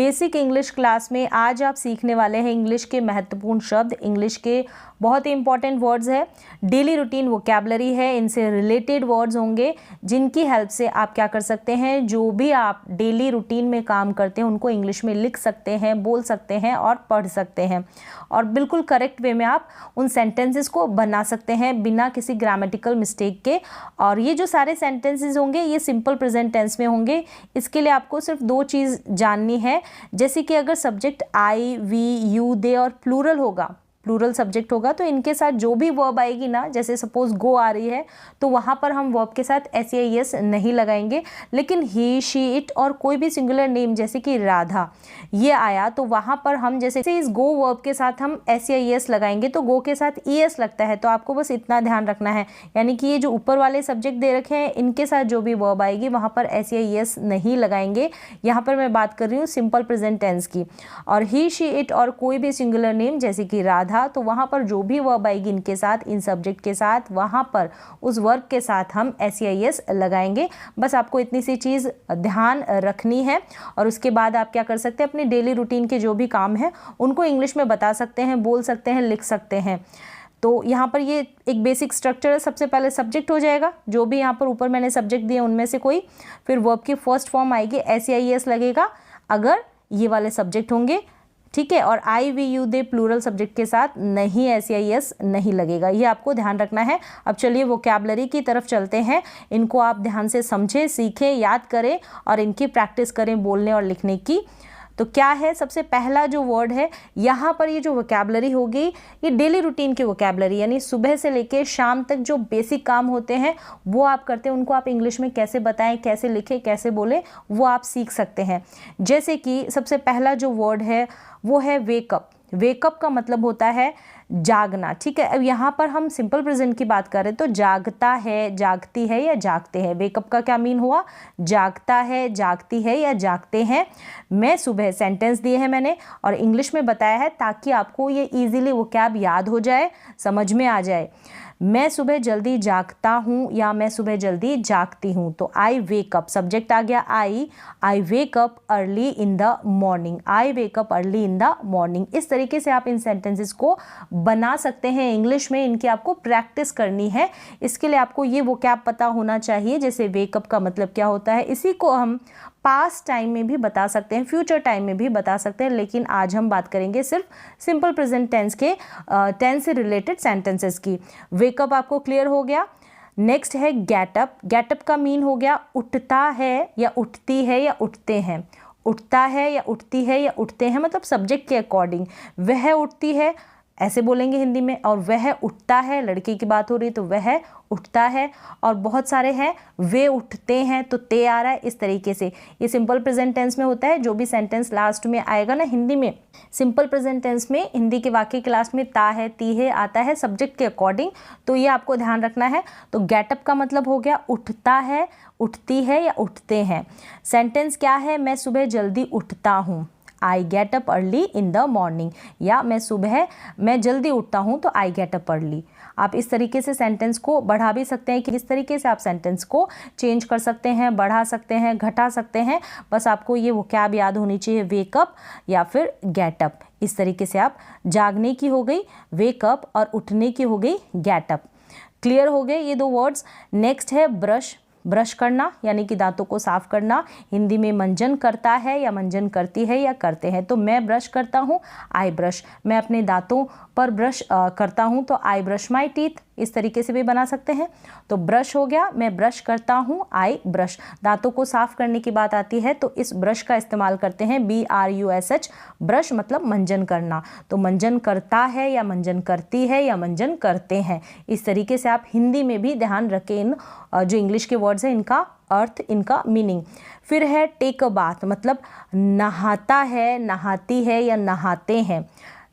Basic English class में आज आप सीखने वाले हैं इंग्लिश के महत्वपूर्ण शब्द, इंग्लिश के बहुत ही इंपॉर्टेंट वर्ड्स है, डेली रूटीन वोकैबुलरी है, इनसे रिलेटेड वर्ड्स होंगे जिनकी हेल्प से आप क्या कर सकते हैं, जो भी आप डेली रूटीन में काम करते हैं उनको इंग्लिश में लिख सकते हैं, बोल सकते हैं और पढ़ सकते हैं, और बिल्कुल करेक्ट वे में आप उन सेंटेंसेस को बना सकते हैं बिना किसी ग्रामेटिकल मिस्टेक के। और ये जो सारे सेंटेंसेस होंगे ये सिंपल प्रेजेंट टेंस में होंगे। इसके लिए आपको सिर्फ दो चीज़ जाननी है, जैसे कि अगर सब्जेक्ट आई, वी, यू, दे और प्लूरल होगा, प्लूरल सब्जेक्ट होगा तो इनके साथ जो भी वर्ब आएगी ना, जैसे सपोज गो आ रही है तो वहाँ पर हम वर्ब के साथ SEIS नहीं लगाएंगे, लेकिन ही, शी, इट और कोई भी सिंगुलर नेम जैसे कि राधा ये आया तो वहाँ पर हम जैसे इस गो वर्ब के साथ हम SEIS लगाएंगे तो गो के साथ ES लगता है। तो आपको बस इतना ध्यान रखना है, यानी कि ये जो ऊपर वाले सब्जेक्ट दे रखे हैं इनके साथ जो भी वर्ब आएगी वहाँ पर SEIS नहीं लगाएंगे। यहाँ पर मैं बात कर रही हूँ सिंपल प्रेजेंट टेंस की। और ही, शी, इट और कोई भी सिंगुलर नेम जैसे कि राधा, तो वहाँ पर जो भी वर्ब आएगी इनके साथ, इन सब्जेक्ट के साथ, वहाँ पर उस वर्ब के साथ हम SEIS लगाएंगे। बस आपको इतनी सी चीज़ ध्यान रखनी है और उसके बाद आप क्या कर सकते हैं, अपने डेली रूटीन के जो भी काम है उनको इंग्लिश में बता सकते हैं, बोल सकते हैं, लिख सकते हैं। तो यहाँ पर ये एक बेसिक स्ट्रक्चर है। सबसे पहले सब्जेक्ट हो जाएगा, जो भी यहाँ पर ऊपर मैंने सब्जेक्ट दिए उनमें से कोई, फिर वर्ब की फर्स्ट फॉर्म आएगी, SEIS लगेगा अगर ये वाले सब्जेक्ट होंगे, ठीक है। और I, we, you, they plural subject के साथ नहीं SEIS नहीं लगेगा, ये आपको ध्यान रखना है। अब चलिए वोकैबुलरी की तरफ चलते हैं, इनको आप ध्यान से समझें, सीखें, याद करें और इनकी प्रैक्टिस करें बोलने और लिखने की। तो क्या है, सबसे पहला जो वर्ड है यहाँ पर, ये जो वोकैबुलरी होगी ये डेली रूटीन की वोकैबुलरी, यानी सुबह से लेके शाम तक जो बेसिक काम होते हैं वो आप करते हैं, उनको आप इंग्लिश में कैसे बताएं, कैसे लिखें, कैसे बोलें, वो आप सीख सकते हैं। जैसे कि सबसे पहला जो वर्ड है वो है वेकअप। वेकअप का मतलब होता है जागना, ठीक है। अब यहाँ पर हम सिंपल प्रेजेंट की बात करें तो जागता है, जागती है या जागते हैं। वेकअप का क्या मीन हुआ, जागता है, जागती है या जागते हैं। मैं सुबह सेंटेंस दिए हैं मैंने और इंग्लिश में बताया है ताकि आपको ये इजीली वोकैब याद हो जाए, समझ में आ जाए। मैं सुबह जल्दी जागता हूँ या मैं सुबह जल्दी जागती हूँ। तो आई वेक अप, सब्जेक्ट आ गया I wake up early in the morning, I wake up early in the morning. इस तरीके से आप इन सेंटेंसेस को बना सकते हैं इंग्लिश में, इनकी आपको प्रैक्टिस करनी है। इसके लिए आपको ये वोकैब पता होना चाहिए, जैसे वेकअप का मतलब क्या होता है, इसी को हम पास्ट टाइम में भी बता सकते हैं, फ्यूचर टाइम में भी बता सकते हैं, लेकिन आज हम बात करेंगे सिर्फ सिंपल प्रेजेंट टेंस के टेंस से रिलेटेड सेंटेंसेस की। वेकअप आपको क्लियर हो गया। नेक्स्ट है गेटअप। गेटअप का मीन हो गया उठता है या उठती है या उठते हैं। उठता है या उठती है या उठते हैं मतलब सब्जेक्ट के अकॉर्डिंग। वह उठती है ऐसे बोलेंगे हिंदी में, और वह उठता है, लड़के की बात हो रही तो वह उठता है। और बहुत सारे हैं वे उठते हैं तो ते आ रहा है, इस तरीके से ये सिंपल प्रेजेंट टेंस में होता है। जो भी सेंटेंस लास्ट में आएगा ना हिंदी में, सिंपल प्रेजेंट टेंस में हिंदी के वाक्य क्लास में ता है, ती है आता है सब्जेक्ट के अकॉर्डिंग, तो ये आपको ध्यान रखना है। तो गेटअप का मतलब हो गया उठता है, उठती है या उठते हैं। सेंटेंस क्या है, मैं सुबह जल्दी उठता हूँ, I get up early in the morning, या मैं जल्दी उठता हूँ तो आई गेट अप अर्ली। आप इस तरीके से सेंटेंस को बढ़ा भी सकते हैं कि किस तरीके से आप सेंटेंस को चेंज कर सकते हैं, बढ़ा सकते हैं, घटा सकते हैं। बस आपको ये वोकैब याद होनी चाहिए, वेकअप या फिर गेटअप। इस तरीके से आप जागने की हो गई वेकअप और उठने की हो गई गेटअप। क्लियर हो गए ये दो वर्ड्स। नेक्स्ट है ब्रश। ब्रश करना यानी कि दांतों को साफ करना। हिंदी में मंजन करता है या मंजन करती है या करते हैं। तो मैं ब्रश करता हूँ, आई ब्रश। मैं अपने दांतों पर ब्रश करता हूँ तो आई ब्रश माई टीथ। इस तरीके से भी बना सकते हैं। तो ब्रश हो गया, मैं ब्रश करता हूँ, आई ब्रश। दांतों को साफ करने की बात आती है तो इस ब्रश का इस्तेमाल करते हैं, BRUSH। ब्रश मतलब मंजन करना। तो मंजन करता है या मंजन करती है या मंजन करते हैं। इस तरीके से आप हिंदी में भी ध्यान रखें इन जो इंग्लिश के वर्ड्स हैं इनका अर्थ, इनका मीनिंग। फिर है टेक अ बाथ, मतलब नहाता है, नहाती है या नहाते हैं।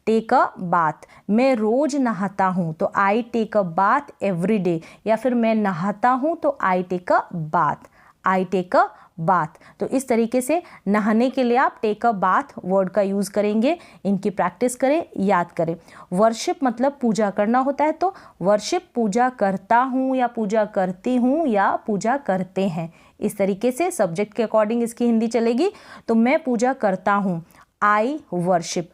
टेक अ बाथ, मैं रोज नहाता हूँ तो I take a bath every day, या फिर मैं नहाता हूँ तो I take a bath, I take a bath. तो इस तरीके से नहाने के लिए आप टेक अ बाथ वर्ड का यूज़ करेंगे। इनकी प्रैक्टिस करें, याद करें। वर्शिप मतलब पूजा करना होता है, तो वर्शिप पूजा करता हूँ या पूजा करती हूँ या पूजा करते हैं। इस तरीके से सब्जेक्ट के अकॉर्डिंग इसकी हिंदी चलेगी। तो मैं पूजा करता हूँ, आई वर्शिप।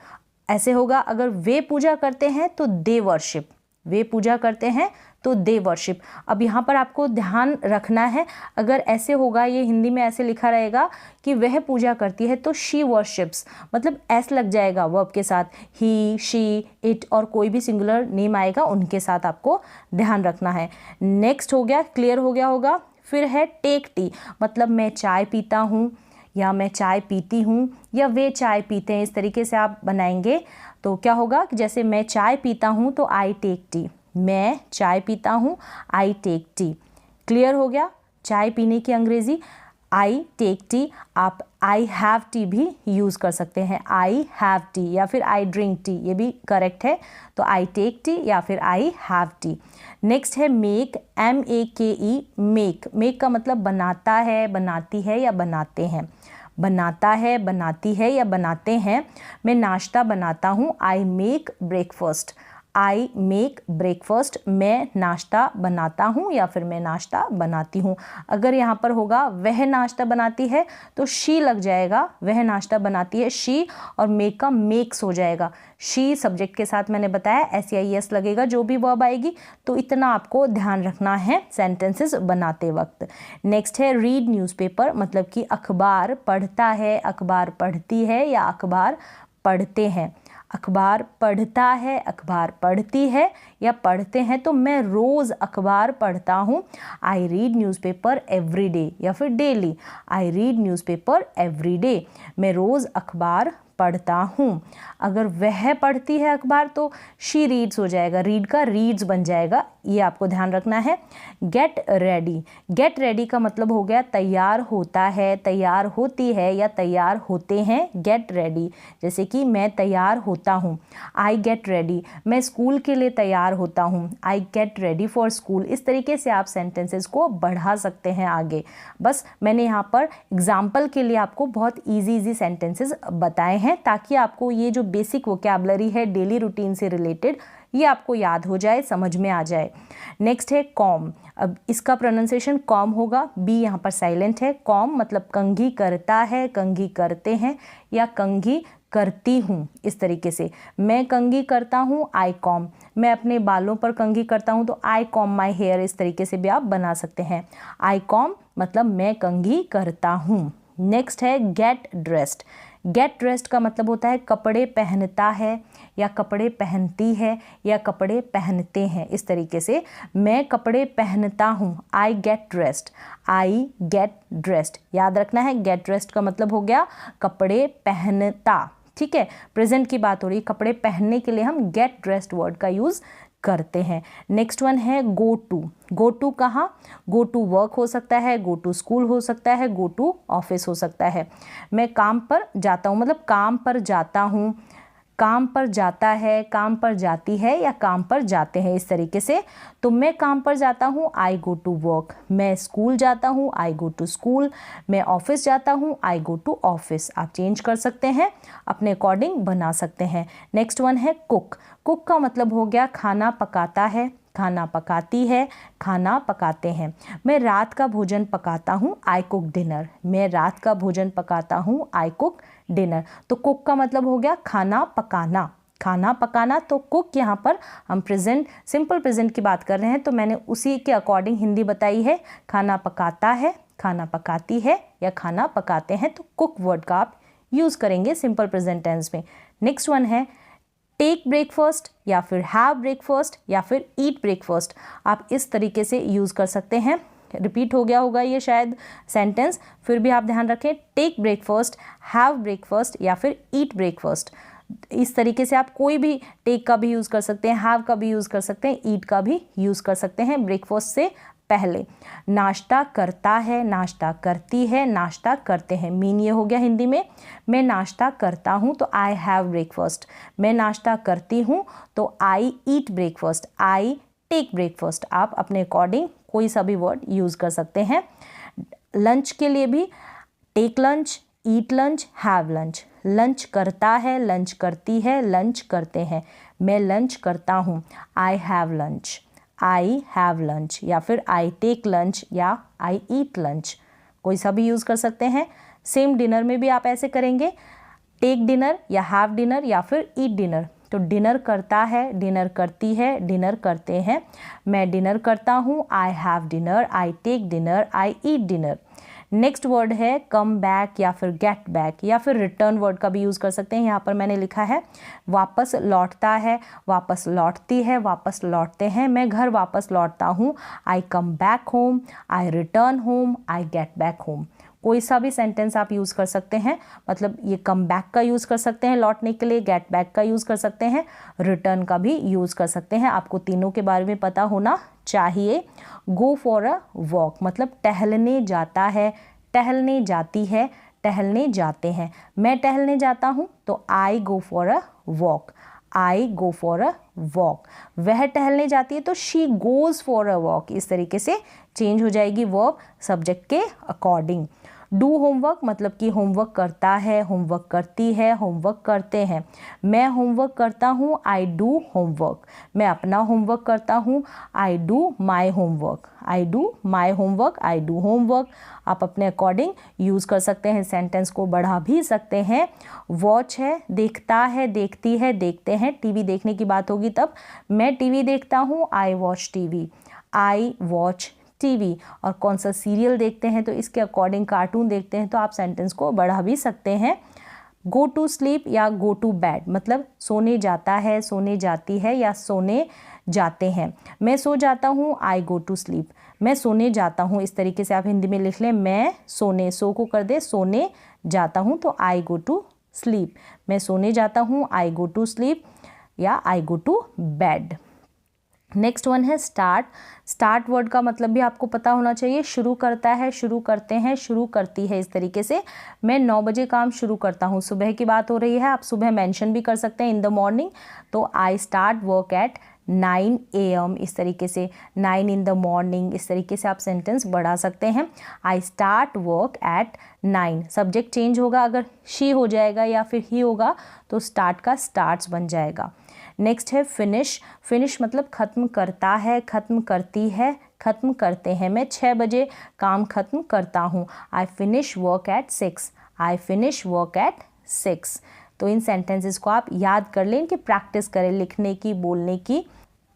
ऐसे होगा अगर वे पूजा करते हैं तो दे वर्शिप, वे पूजा करते हैं तो दे वर्शिप। अब यहाँ पर आपको ध्यान रखना है, अगर ऐसे होगा, ये हिंदी में ऐसे लिखा रहेगा कि वह पूजा करती है तो शी वर्शिप्स, मतलब एस लग जाएगा वर्ब के साथ, ही, शी, इट और कोई भी सिंगुलर नेम आएगा उनके साथ आपको ध्यान रखना है। नेक्स्ट हो गया, क्लियर हो गया होगा। फिर है टेक टी, मतलब मैं चाय पीता हूँ या मैं चाय पीती हूँ या वे चाय पीते हैं, इस तरीके से आप बनाएंगे तो क्या होगा कि जैसे मैं चाय पीता हूँ तो आई टेक टी, मैं चाय पीता हूँ आई टेक टी। क्लियर हो गया। चाय पीने की अंग्रेजी आई टेक टी। आप आई हैव टी भी यूज़ कर सकते हैं, आई हैव टी या फिर आई ड्रिंक टी, ये भी करेक्ट है। तो आई टेक टी या फिर आई हैव टी। नेक्स्ट है मेक, MEKE, मेक। मेक का मतलब बनाता है, बनाती है या बनाते हैं, बनाता है, बनाती है या बनाते हैं। मैं नाश्ता बनाता हूँ, I make breakfast, I make breakfast, मैं नाश्ता बनाता हूँ या फिर मैं नाश्ता बनाती हूँ। अगर यहाँ पर होगा वह नाश्ता बनाती है तो शी लग जाएगा, वह नाश्ता बनाती है शी, और मेक का मेक्स हो जाएगा। शी सब्जेक्ट के साथ मैंने बताया SEIS लगेगा जो भी वर्ब आएगी, तो इतना आपको ध्यान रखना है सेंटेंसेस बनाते वक्त। नेक्स्ट है रीड न्यूज़पेपर, मतलब कि अखबार पढ़ता है, अखबार पढ़ती है या अखबार पढ़ते हैं। अखबार पढ़ता है, अखबार पढ़ती है या पढ़ते हैं। तो मैं रोज़ अखबार पढ़ता हूँ, I read newspaper every day या फिर daily, I read newspaper every day, मैं रोज़ अखबार पढ़ता हूँ। अगर वह पढ़ती है अखबार तो शी रीड्स हो जाएगा, रीड का रीड्स बन जाएगा, ये आपको ध्यान रखना है। गेट रेडी, गेट रेडी का मतलब हो गया तैयार होता है, तैयार होती है या तैयार होते हैं, गेट रेडी। जैसे कि मैं तैयार होता हूँ, आई गेट रेडी, मैं स्कूल के लिए तैयार होता हूँ, I get ready for school. इस तरीके से आप सेंटेंसेस को बढ़ा सकते हैं आगे। बस मैंने यहाँ पर एग्जाम्पल के लिए आपको बहुत ईजी सेंटेंसेस बताए हैं ताकि आपको ये जो बेसिक वोकैबुलरी है डेली रूटीन से रिलेटेड, ये आपको याद हो जाए, समझ में आ जाए। नेक्स्ट है कॉम, अब इसका प्रोनाउंसिएशन कॉम होगा, बी यहाँ पर साइलेंट है। कॉम मतलब कंघी करता है, कंघी करते हैं या कंघी करती हूँ, इस तरीके से। मैं कंघी करता हूँ, आई कॉम, मैं अपने बालों पर कंघी करता हूँ तो आई कॉम माई हेयर, इस तरीके से भी आप बना सकते हैं। आई कॉम मतलब मैं कंघी करता हूँ। नेक्स्ट है गेट ड्रेस्ड, गेट ड्रेस्ड का मतलब होता है कपड़े पहनता है या कपड़े पहनती है या कपड़े पहनते हैं, इस तरीके से। मैं कपड़े पहनता हूँ, I get dressed, I get dressed. याद रखना है गेट ड्रेस्ड का मतलब हो गया कपड़े पहनता, ठीक है। प्रेजेंट की बात हो रही है, कपड़े पहनने के लिए हम गेट ड्रेस्ड वर्ड का यूज़ करते हैं। नेक्स्ट वन है गो टू, गो टू कहाँ, गो टू वर्क हो सकता है, गो टू स्कूल हो सकता है, गो टू ऑफिस हो सकता है। मैं काम पर जाता हूँ मतलब काम पर जाता हूँ, काम पर जाता है, काम पर जाती है या काम पर जाते हैं, इस तरीके से। तो मैं काम पर जाता हूँ, आई गो टू वर्क, मैं स्कूल जाता हूँ, आई गो टू स्कूल, मैं ऑफिस जाता हूँ, आई गो टू ऑफिस। आप चेंज कर सकते हैं, अपने अकॉर्डिंग बना सकते हैं। नेक्स्ट वन है कुक, कुक का मतलब हो गया खाना पकाता है, खाना पकाती है, खाना पकाते हैं। मैं रात का भोजन पकाता हूँ, आई कुक डिनर, मैं रात का भोजन पकाता हूँ, आई कुक डिनर। तो कुक का मतलब हो गया खाना पकाना, खाना पकाना। तो कुक यहाँ पर हम प्रेजेंट, सिंपल प्रेजेंट की बात कर रहे हैं तो मैंने उसी के अकॉर्डिंग हिंदी बताई है। खाना पकाता है, खाना पकाती है या खाना पकाते हैं, तो कुक वर्ड का आप यूज़ करेंगे सिंपल प्रेजेंट टेंस में। नेक्स्ट वन है टेक ब्रेकफास्ट या फिर हैव ब्रेकफास्ट या फिर ईट ब्रेकफास्ट, आप इस तरीके से यूज़ कर सकते हैं। रिपीट हो गया होगा ये शायद सेंटेंस, फिर भी आप ध्यान रखें, टेक ब्रेकफास्ट, हैव ब्रेकफास्ट या फिर ईट ब्रेकफास्ट। इस तरीके से आप कोई भी टेक का भी यूज़ कर सकते हैं, हैव का भी यूज़ कर सकते हैं, ईट का भी यूज़ कर सकते हैं ब्रेकफास्ट से पहले। नाश्ता करता है, नाश्ता करती है, नाश्ता करते हैं। मीन ये हो गया हिंदी में, मैं नाश्ता करता हूँ तो आई हैव ब्रेकफास्ट, मैं नाश्ता करती हूँ तो I eat breakfast, I take breakfast. आप अपने अकॉर्डिंग कोई सा भी वर्ड यूज़ कर सकते हैं। लंच के लिए भी take lunch, eat lunch, have lunch. Lunch करता है, लंच करती है, लंच करते हैं। मैं लंच करता हूँ, I have lunch, I have lunch या फिर आई टेक लंच या आई ईट लंच। कोई सा भी यूज़ कर सकते हैं। सेम डिनर में भी आप ऐसे करेंगे, टेक डिनर या हैव डिनर या फिर ईट डिनर। तो डिनर करता है, डिनर करती है, डिनर करते हैं। मैं डिनर करता हूँ, I have dinner, I take dinner, I eat dinner. Next word है कम बैक या फिर गेट बैक या फिर रिटर्न वर्ड का भी यूज़ कर सकते हैं। यहाँ पर मैंने लिखा है वापस लौटता है, वापस लौटती है, वापस लौटते हैं। मैं घर वापस लौटता हूँ, I come back home, I return home, I get back home. कोई सा भी सेंटेंस आप यूज़ कर सकते हैं, मतलब ये कम बैक का यूज़ कर सकते हैं लौटने के लिए, गेट बैक का यूज़ कर सकते हैं, रिटर्न का भी यूज़ कर सकते हैं। आपको तीनों के बारे में पता होना चाहिए। गो फॉर अ वॉक मतलब टहलने जाता है, टहलने जाती है, टहलने जाते हैं। मैं टहलने जाता हूँ तो I go for a walk, I go for a walk. वह टहलने जाती है तो she goes for a walk. इस तरीके से चेंज हो जाएगी वर्ब सब्जेक्ट के अकॉर्डिंग। डू होमवर्क मतलब कि होमवर्क करता है, होमवर्क करती है, होमवर्क करते हैं। मैं होमवर्क करता हूँ, आई डू होमवर्क। मैं अपना होमवर्क करता हूँ, I do my homework, I do my homework, I do homework. आप अपने अकॉर्डिंग यूज़ कर सकते हैं, सेंटेंस को बढ़ा भी सकते हैं। वॉच है, देखता है, देखती है, देखते हैं। टीवी देखने की बात होगी तब मैं टीवी देखता हूँ, I watch TV, I watch TV. और कौन सा सीरियल देखते हैं तो इसके अकॉर्डिंग कार्टून देखते हैं तो आप सेंटेंस को बढ़ा भी सकते हैं। गो टू स्लीप या गो टू बेड मतलब सोने जाता है, सोने जाती है या सोने जाते हैं। मैं सो जाता हूँ, आई गो टू स्लीप। मैं सोने जाता हूँ, इस तरीके से आप हिंदी में लिख लें। मैं सोने, सो को कर दे सोने जाता हूँ तो आई गो टू स्लीप। मैं सोने जाता हूँ, आई गो टू स्लीप या I go to bed. Next one है स्टार्ट। स्टार्ट वर्ड का मतलब भी आपको पता होना चाहिए, शुरू करता है, शुरू करते हैं, शुरू करती है। इस तरीके से मैं 9 बजे काम शुरू करता हूँ, सुबह की बात हो रही है, आप सुबह मेंशन भी कर सकते हैं इन द मॉर्निंग। तो I start work at 9 AM। इस तरीके से 9 इन द मॉर्निंग, इस तरीके से आप सेंटेंस बढ़ा सकते हैं। आई start work at 9। Subject change होगा, अगर शी हो जाएगा या फिर ही होगा तो स्टार्ट का स्टार्ट्स बन जाएगा। नेक्स्ट है फिनिश। फिनिश मतलब ख़त्म करता है, ख़त्म करती है, ख़त्म करते हैं। मैं 6 बजे काम ख़त्म करता हूँ, I finish work at 6, I finish work at 6। तो इन सेंटेंसेस को आप याद कर लें, इनकी प्रैक्टिस करें लिखने की, बोलने की।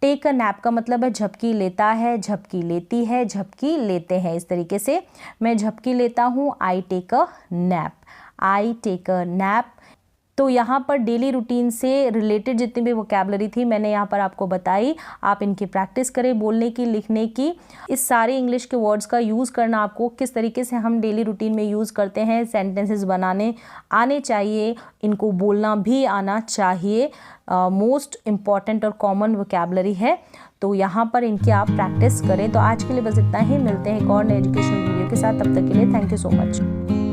टेक अ नैप का मतलब है झपकी लेता है, झपकी लेती है, झपकी लेते हैं। इस तरीके से मैं झपकी लेता हूँ, I take a nap, I take a nap. तो यहाँ पर डेली रूटीन से रिलेटेड जितनी भी वोकैबलरी थी मैंने यहाँ पर आपको बताई। आप इनकी प्रैक्टिस करें, बोलने की, लिखने की। इस सारे इंग्लिश के वर्ड्स का यूज़ करना आपको किस तरीके से हम डेली रूटीन में यूज़ करते हैं, सेंटेंसेस बनाने आने चाहिए, इनको बोलना भी आना चाहिए। मोस्ट इम्पॉर्टेंट और कॉमन वोकैबलरी है, तो यहाँ पर इनकी आप प्रैक्टिस करें। तो आज के लिए बस इतना ही, मिलते हैं एक और नए एजुकेशनल वीडियो के साथ। तब तक के लिए थैंक यू सो मच।